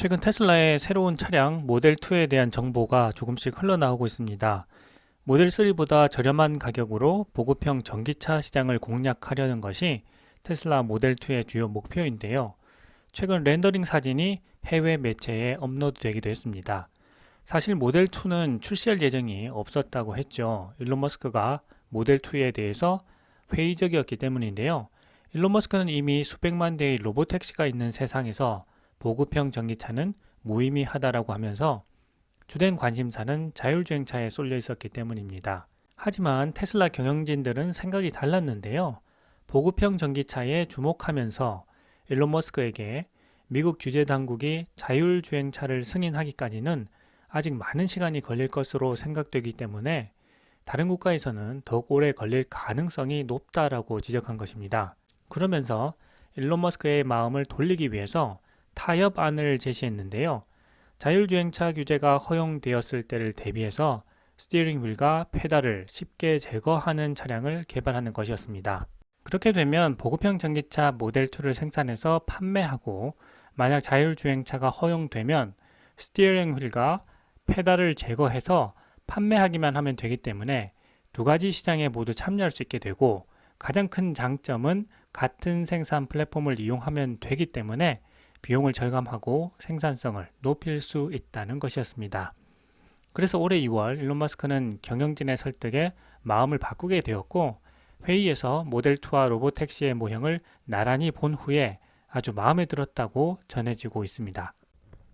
최근 테슬라의 새로운 차량 모델 2에 대한 정보가 조금씩 흘러나오고 있습니다. 모델 3보다 저렴한 가격으로 보급형 전기차 시장을 공략하려는 것이 테슬라 모델 2의 주요 목표인데요. 최근 렌더링 사진이 해외 매체에 업로드되기도 했습니다. 사실 모델 2는 출시할 예정이 없었다고 했죠. 일론 머스크가 모델 2에 대해서 회의적이었기 때문인데요. 일론 머스크는 이미 수백만 대의 로보택시가 있는 세상에서 보급형 전기차는 무의미하다라고 하면서 주된 관심사는 자율주행차에 쏠려 있었기 때문입니다. 하지만 테슬라 경영진들은 생각이 달랐는데요. 보급형 전기차에 주목하면서 일론 머스크에게 미국 규제 당국이 자율주행차를 승인하기까지는 아직 많은 시간이 걸릴 것으로 생각되기 때문에 다른 국가에서는 더욱 오래 걸릴 가능성이 높다라고 지적한 것입니다. 그러면서 일론 머스크의 마음을 돌리기 위해서 타협안을 제시했는데요. 자율주행차 규제가 허용되었을 때를 대비해서 스티어링 휠과 페달을 쉽게 제거하는 차량을 개발하는 것이었습니다. 그렇게 되면 보급형 전기차 모델 2를 생산해서 판매하고 만약 자율주행차가 허용되면 스티어링 휠과 페달을 제거해서 판매하기만 하면 되기 때문에 두 가지 시장에 모두 참여할 수 있게 되고 가장 큰 장점은 같은 생산 플랫폼을 이용하면 되기 때문에 비용을 절감하고 생산성을 높일 수 있다는 것이었습니다. 그래서 올해 2월 일론 머스크는 경영진의 설득에 마음을 바꾸게 되었고 회의에서 모델 2와 로보택시의 모형을 나란히 본 후에 아주 마음에 들었다고 전해지고 있습니다.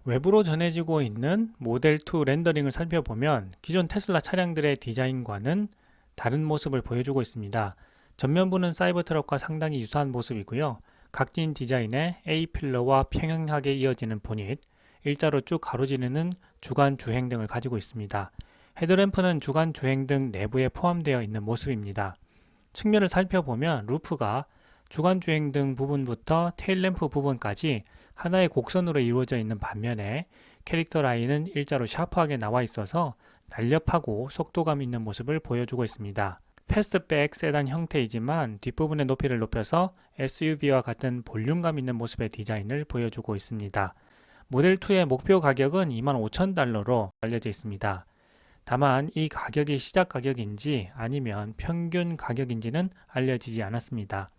외부로 전해지고 있는 모델 2 렌더링을 살펴보면 기존 테슬라 차량들의 디자인과는 다른 모습을 보여주고 있습니다. 전면부는 사이버트럭과 상당히 유사한 모습이고요. 각진 디자인의 A필러와 평행하게 이어지는 보닛, 일자로 쭉 가로지르는 주간 주행등을 가지고 있습니다. 헤드램프는 주간 주행등 내부에 포함되어 있는 모습입니다. 측면을 살펴보면 루프가 주간 주행등 부분부터 테일램프 부분까지 하나의 곡선으로 이루어져 있는 반면에 캐릭터 라인은 일자로 샤프하게 나와 있어서 날렵하고 속도감 있는 모습을 보여주고 있습니다. 패스트백 세단 형태이지만 뒷부분의 높이를 높여서 SUV와 같은 볼륨감 있는 모습의 디자인을 보여주고 있습니다. 모델 2의 목표 가격은 25,000달러로 알려져 있습니다. 다만 이 가격이 시작 가격인지 아니면 평균 가격인지는 알려지지 않았습니다.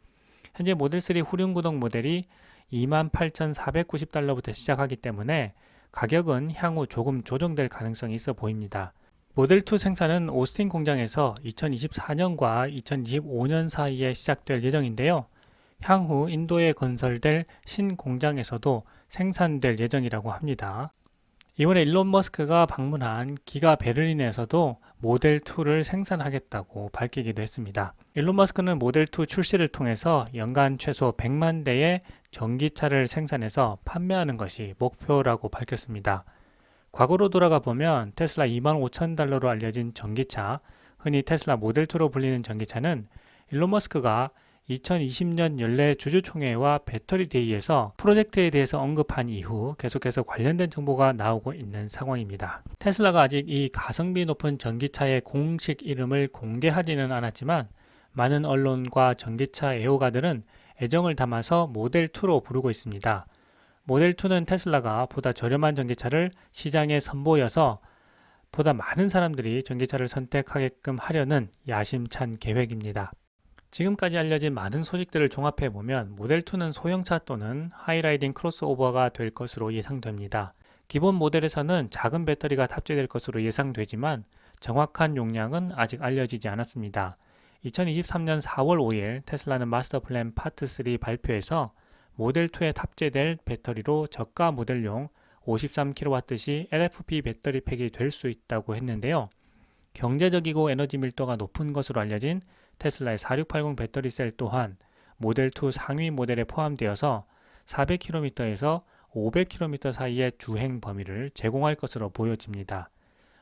현재 모델 3 후륜구동 모델이 28,490달러부터 시작하기 때문에 가격은 향후 조금 조정될 가능성이 있어 보입니다. 모델 2 생산은 오스틴 공장에서 2024년과 2025년 사이에 시작될 예정인데요. 향후 인도에 건설될 신공장에서도 생산될 예정이라고 합니다. 이번에 일론 머스크가 방문한 기가 베를린에서도 모델 2를 생산하겠다고 밝히기도 했습니다. 일론 머스크는 모델 2 출시를 통해서 연간 최소 100만 대의 전기차를 생산해서 판매하는 것이 목표라고 밝혔습니다. 과거로 돌아가 보면 테슬라 25,000달러로 알려진 전기차, 흔히 테슬라 모델 2로 불리는 전기차는 일론 머스크가 2020년 연례 주주총회와 배터리 데이에서 프로젝트에 대해서 언급한 이후 계속해서 관련된 정보가 나오고 있는 상황입니다. 테슬라가 아직 이 가성비 높은 전기차의 공식 이름을 공개하지는 않았지만 많은 언론과 전기차 애호가들은 애정을 담아서 모델 2로 부르고 있습니다. 모델 2는 테슬라가 보다 저렴한 전기차를 시장에 선보여서 보다 많은 사람들이 전기차를 선택하게끔 하려는 야심찬 계획입니다. 지금까지 알려진 많은 소식들을 종합해보면 모델 2는 소형차 또는 하이라이딩 크로스오버가 될 것으로 예상됩니다. 기본 모델에서는 작은 배터리가 탑재될 것으로 예상되지만 정확한 용량은 아직 알려지지 않았습니다. 2023년 4월 5일 테슬라는 마스터 플랜 파트 3 발표에서 모델 2에 탑재될 배터리로 저가 모델용 53kW시 LFP 배터리 팩이 될 수 있다고 했는데요. 경제적이고 에너지 밀도가 높은 것으로 알려진 테슬라의 4680 배터리 셀 또한 모델 2 상위 모델에 포함되어서 400km에서 500km 사이의 주행 범위를 제공할 것으로 보여집니다.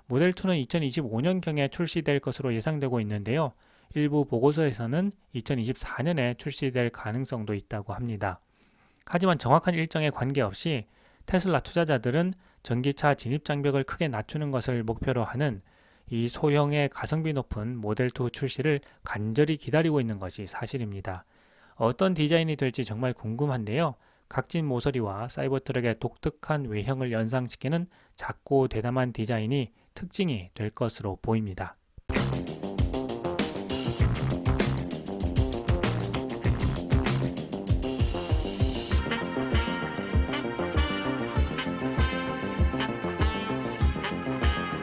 모델 2는 2025년경에 출시될 것으로 예상되고 있는데요. 일부 보고서에서는 2024년에 출시될 가능성도 있다고 합니다. 하지만 정확한 일정에 관계없이 테슬라 투자자들은 전기차 진입 장벽을 크게 낮추는 것을 목표로 하는 이 소형의 가성비 높은 모델 2 출시를 간절히 기다리고 있는 것이 사실입니다. 어떤 디자인이 될지 정말 궁금한데요. 각진 모서리와 사이버트럭의 독특한 외형을 연상시키는 작고 대담한 디자인이 특징이 될 것으로 보입니다.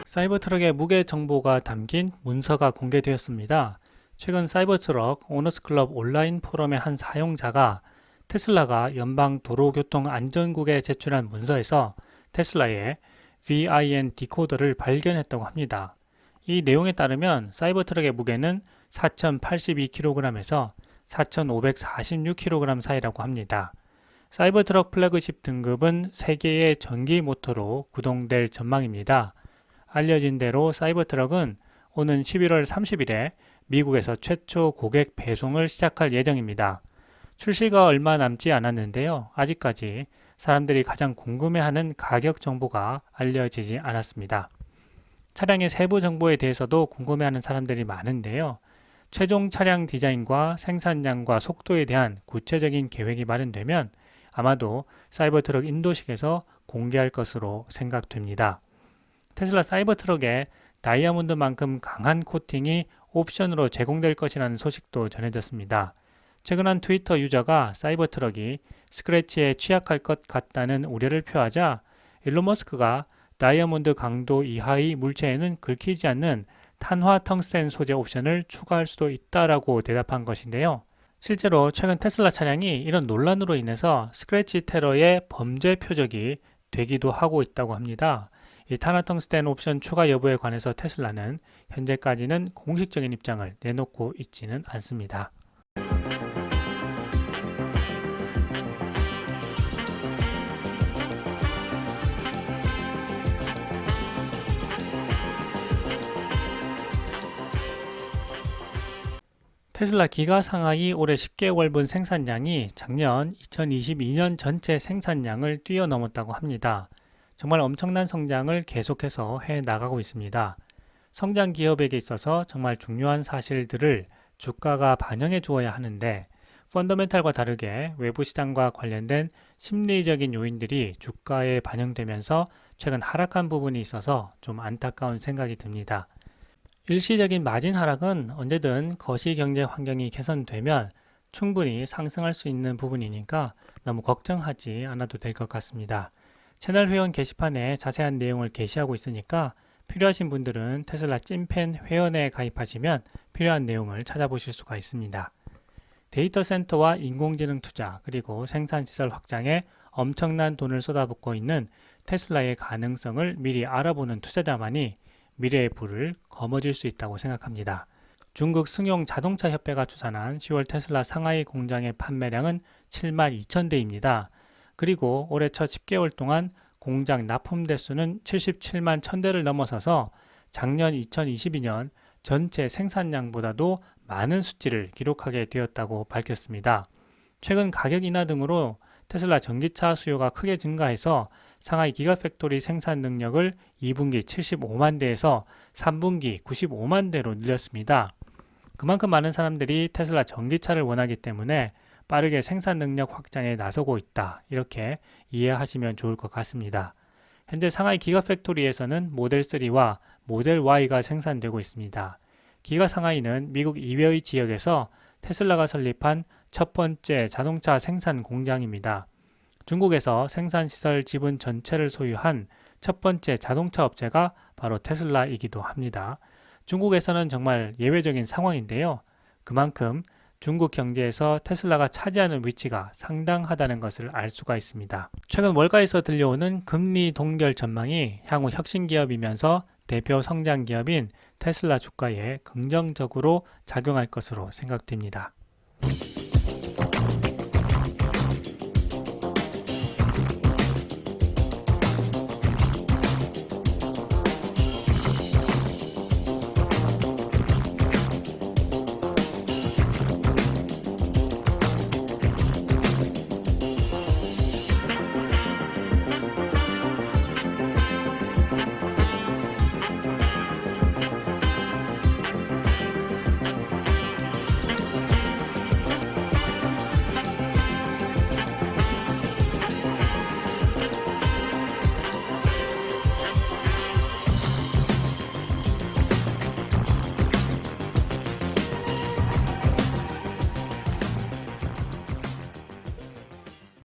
사이버트럭의 무게 정보가 담긴 문서가 공개되었습니다. 최근 사이버트럭 오너스클럽 온라인 포럼의 한 사용자가 테슬라가 연방도로교통안전국에 제출한 문서에서 테슬라의 VIN 디코더를 발견했다고 합니다. 이 내용에 따르면 사이버트럭의 무게는 4,082kg에서 4,546kg 사이라고 합니다. 사이버트럭 플래그십 등급은 3개의 전기 모터로 구동될 전망입니다. 알려진 대로 사이버트럭은 오는 11월 30일에 미국에서 최초 고객 배송을 시작할 예정입니다. 출시가 얼마 남지 않았는데요. 아직까지 사람들이 가장 궁금해하는 가격 정보가 알려지지 않았습니다. 차량의 세부 정보에 대해서도 궁금해하는 사람들이 많은데요. 최종 차량 디자인과 생산량과 속도에 대한 구체적인 계획이 마련되면 아마도 사이버트럭 인도식에서 공개할 것으로 생각됩니다. 테슬라 사이버트럭에 다이아몬드만큼 강한 코팅이 옵션으로 제공될 것이라는 소식도 전해졌습니다. 최근 한 트위터 유저가 사이버트럭이 스크래치에 취약할 것 같다는 우려를 표하자 일론 머스크가 다이아몬드 강도 이하의 물체에는 긁히지 않는 탄화 텅스텐 소재 옵션을 추가할 수도 있다라고 대답한 것인데요. 실제로 최근 테슬라 차량이 이런 논란으로 인해서 스크래치 테러의 범죄 표적이 되기도 하고 있다고 합니다. 이 탄화 텅스텐 옵션 추가 여부에 관해서 테슬라는 현재까지는 공식적인 입장을 내놓고 있지는 않습니다. 테슬라 기가 상하이 올해 10개월분 생산량이 작년 2022년 전체 생산량을 뛰어넘었다고 합니다. 정말 엄청난 성장을 계속해서 해 나가고 있습니다. 성장 기업에게 있어서 정말 중요한 사실들을 주가가 반영해 주어야 하는데 펀더멘탈과 다르게 외부 시장과 관련된 심리적인 요인들이 주가에 반영되면서 최근 하락한 부분이 있어서 좀 안타까운 생각이 듭니다. 일시적인 마진 하락은 언제든 거시경제 환경이 개선되면 충분히 상승할 수 있는 부분이니까 너무 걱정하지 않아도 될 것 같습니다. 채널 회원 게시판에 자세한 내용을 게시하고 있으니까 필요하신 분들은 테슬라 찐팬 회원에 가입하시면 필요한 내용을 찾아보실 수가 있습니다. 데이터 센터와 인공지능 투자 그리고 생산시설 확장에 엄청난 돈을 쏟아붓고 있는 테슬라의 가능성을 미리 알아보는 투자자만이 미래의 불을 거머쥘 수 있다고 생각합니다. 중국 승용 자동차 협회가 추산한 10월 테슬라 상하이 공장의 판매량은 7만 2천 대입니다. 그리고 올해 첫 10개월 동안 공장 납품 대수는 77만 1000대를 넘어서서 작년 2022년 전체 생산량보다도 많은 수치를 기록하게 되었다고 밝혔습니다. 최근 가격 인하 등으로 테슬라 전기차 수요가 크게 증가해서 상하이 기가팩토리 생산 능력을 2분기 75만 대에서 3분기 95만 대로 늘렸습니다. 그만큼 많은 사람들이 테슬라 전기차를 원하기 때문에 빠르게 생산 능력 확장에 나서고 있다. 이렇게 이해하시면 좋을 것 같습니다. 현재 상하이 기가팩토리에서는 모델 3와 모델 Y가 생산되고 있습니다. 기가 상하이는 미국 이외의 지역에서 테슬라가 설립한 첫 번째 자동차 생산 공장입니다. 중국에서 생산시설 지분 전체를 소유한 첫 번째 자동차 업체가 바로 테슬라이기도 합니다. 중국에서는 정말 예외적인 상황인데요. 그만큼 중국 경제에서 테슬라가 차지하는 위치가 상당하다는 것을 알 수가 있습니다. 최근 월가에서 들려오는 금리 동결 전망이 향후 혁신 기업이면서 대표 성장 기업인 테슬라 주가에 긍정적으로 작용할 것으로 생각됩니다.